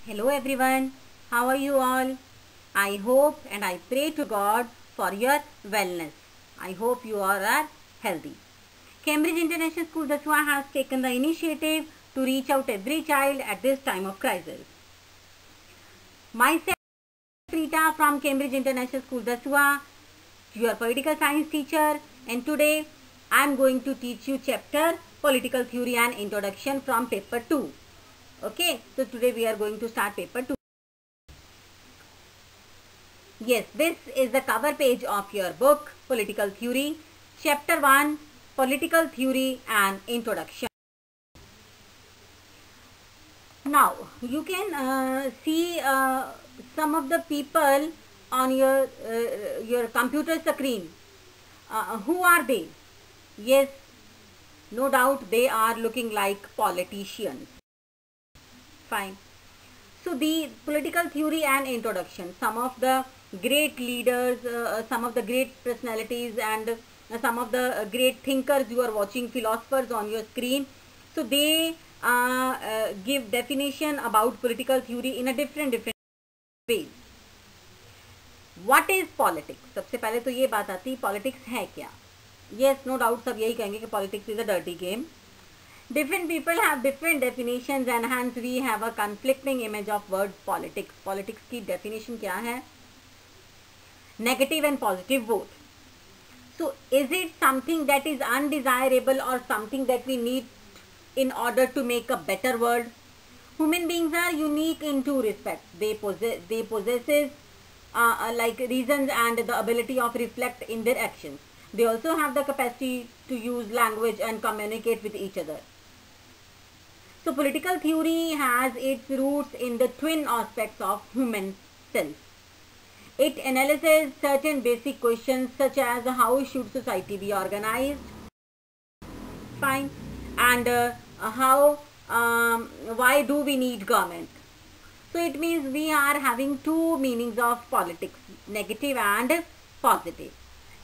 Hello everyone, how are you all? I hope and I pray to God for your wellness. I hope you all are healthy. Cambridge International School Daswa has taken the initiative to reach out every child at this time of crisis. Myself, Rita from Cambridge International School Daswa, your political science teacher, and today I am going to teach you chapter Political Theory and Introduction from paper 2. Okay, so today we are going to start paper 2. Yes, this is the cover page of your book, Political Theory, Chapter 1, Political Theory and Introduction. Now, you can see some of the people on your computer screen. Who are they? Yes, no doubt they are looking like politicians. Fine. So the political theory and introduction, some of the great leaders, some of the great personalities and some of the great thinkers you are watching, philosophers on your screen. So they give definition about political theory in a different ways. What is politics? सबसे पहले तो ये बात आती, politics है क्या? Yes, no doubt सब यही कहेंगे कि politics is a dirty game. Different people have different definitions and hence we have a conflicting image of word politics. Politics की definition क्या है? Negative and positive both. So is it something that is undesirable or something that we need in order to make a better world? Human beings are unique in two respects. They possess like reasons and the ability of reflect in their actions. They also have the capacity to use language and communicate with each other. So political theory has its roots in the twin aspects of human self. It analyzes certain basic questions such as how should society be organized, fine, and why do we need government. So it means we are having two meanings of politics, negative and positive.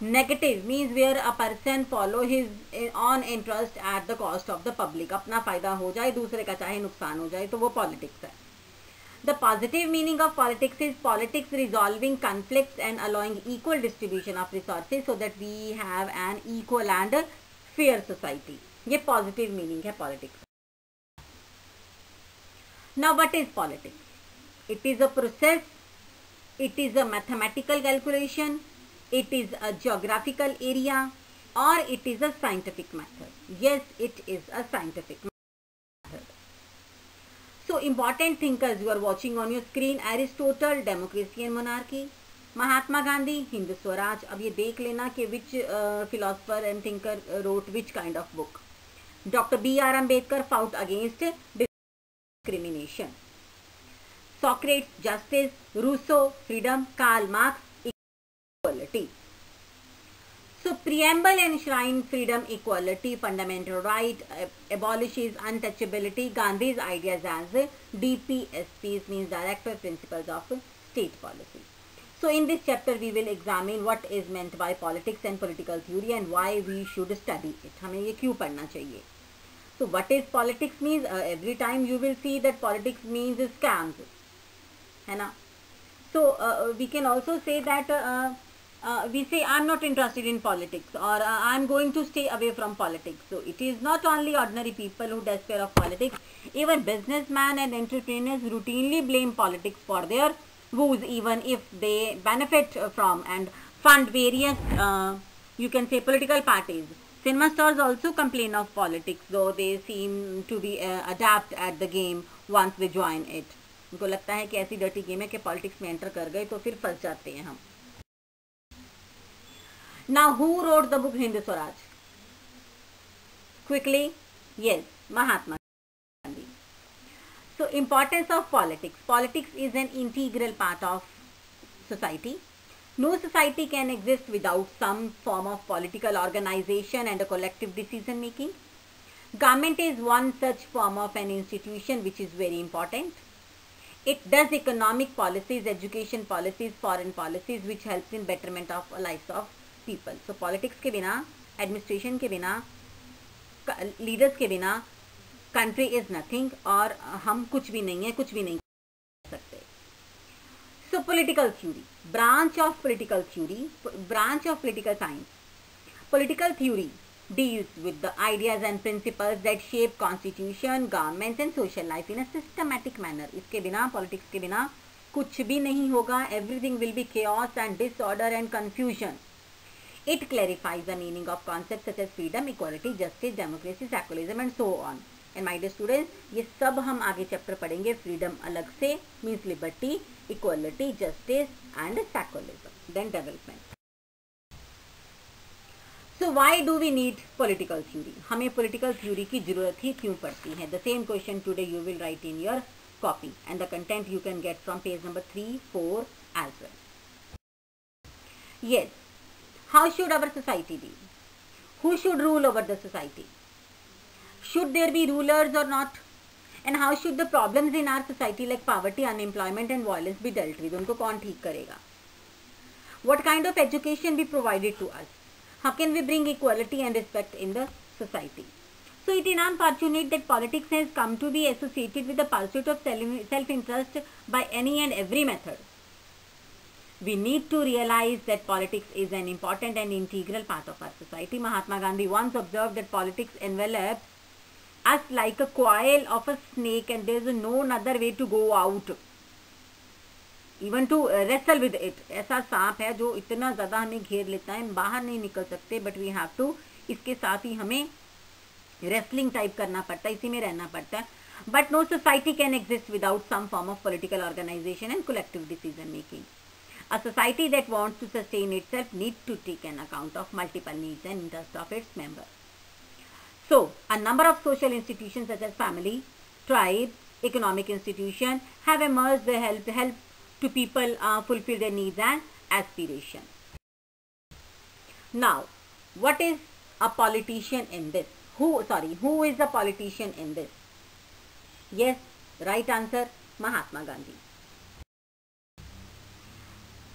Negative means where a person follow his own interest at the cost of the public. अपना फायदा हो जाए, दूसरे का चाहे नुकसान हो जाए, तो वो politics है. The positive meaning of politics is politics resolving conflicts and allowing equal distribution of resources so that we have an equal and fair society. ये positive meaning है politics. Now what is politics? It is a process. It is a mathematical calculation. It is a geographical area or it is a scientific method. Yes, it is a scientific method. So important thinkers you are watching on your screen: Aristotle, Democracy and Monarchy; Mahatma Gandhi, Hindu Swaraj. अब ये देख लेना कि which philosopher and thinker wrote which kind of book. Dr. B.R. Ambedkar fought against discrimination. Socrates, justice; Rousseau, freedom; Karl Marx, equality. So preamble enshrines freedom, equality, fundamental right, abolishes untouchability. Gandhi's ideas as DPSPs means Director Principles of State Policy. So in this chapter we will examine what is meant by politics and political theory and why we should study it. हमें ये क्यों पढ़ना चाहिए? So what is politics means? Every time you will see that politics means scams, है ना? So we can also say that we say I'm not interested in politics or I'm going to stay away from politics. So it is not only ordinary people who despair of politics. Even businessmen and entrepreneurs routinely blame politics for their woes, even if they benefit from and fund various you can say political parties. Cinema stars also complain of politics, though they seem to be adept at the game once they join it. उनको लगता है कि ऐसी dirty game है कि politics में enter कर गए तो फिर फंस जाते हैं हम. Now who wrote the book Hindu Swaraj? Quickly, yes, Mahatma Gandhi. So importance of politics. Politics is an integral part of society. No society can exist without some form of political organization and a collective decision making. Government is one such form of an institution which is very important. It does economic policies, education policies, foreign policies which helps in betterment of lives of people. So politics के बिना, administration के बिना, leaders के बिना, country is nothing और हम कुछ भी नहीं है, कुछ भी नहीं political theory, branch of political science. Political theory deals with the ideas and principles that shape constitution, governments and social life in a systematic manner. इसके बिना, politics के बिना कुछ भी नहीं होगा. Everything will be chaos and disorder and confusion. It clarifies the meaning of concepts such as freedom, equality, justice, democracy, secularism and so on. And my dear students, ये सब हम आगे चैप्टर पढ़ेंगे. फ्रीडम अलग से means liberty, equality, justice and secularism, then development. So why do we need political theory? हमें political theory की जरूरत ही क्यों पड़ती है? The same question today you will write in your copy and the content you can get from page number 3, 4 as well. Yes, how should our society be? Who should rule over the society? Should there be rulers or not? And how should the problems in our society like poverty, unemployment and violence be dealt with? उनको कौन ठीक करेगा? What kind of education be provided to us? How can we bring equality and respect in the society? So it is unfortunate that politics has come to be associated with the pursuit of self-interest by any and every method. We need to realize that politics is an important and integral part of our society. Mahatma Gandhi once observed that politics envelops us like a coil of a snake and there is no other way to go out. Even to wrestle with it. ऐसा सांप है जो इतना ज़्यादा हमें घेर लेता है, हम बाहर नहीं निकल सकते, but we have to, इसके साथ ही हमें रेसलिंग टाइप करना पड़ता है, इसी में रहना पड़ता है. But no society can exist without some form of political organisation and collective decision making. A society that wants to sustain itself need to take an account of multiple needs and interest of its member. So a number of social institution such as family, tribe, economic institution have emerged to help to people fulfill their needs and aspiration. Now, what is a politician in this? Who is the politician in this? Yes, right answer, Mahatma Gandhi.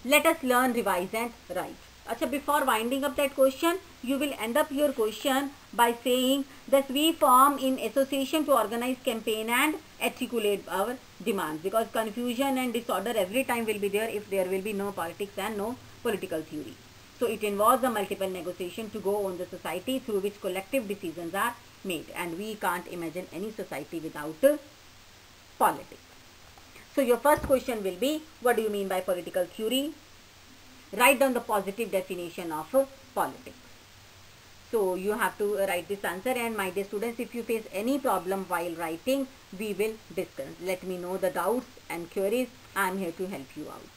Let us learn, revise and write. Acha, before winding up that question, you will end up your question by saying that we form in association to organize campaign and articulate our demands, because confusion and disorder every time will be there if there will be no politics and no political theory. So it involves a multiple negotiation to go on the society through which collective decisions are made, and we can't imagine any society without politics. So your first question will be, what do you mean by political theory? Write down the positive definition of politics. So you have to write this answer, and my dear students, if you face any problem while writing, we will discuss. Let me know the doubts and queries. I am here to help you out.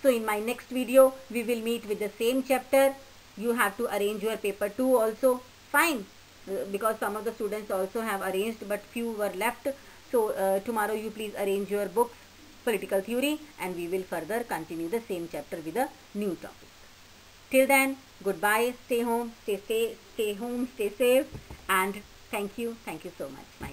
So in my next video, we will meet with the same chapter. You have to arrange your paper 2 also. Fine, because some of the students also have arranged, but few were left. So tomorrow you please arrange your books, political theory, and we will further continue the same chapter with a new topic. Till then, goodbye, stay home, stay safe, and thank you so much.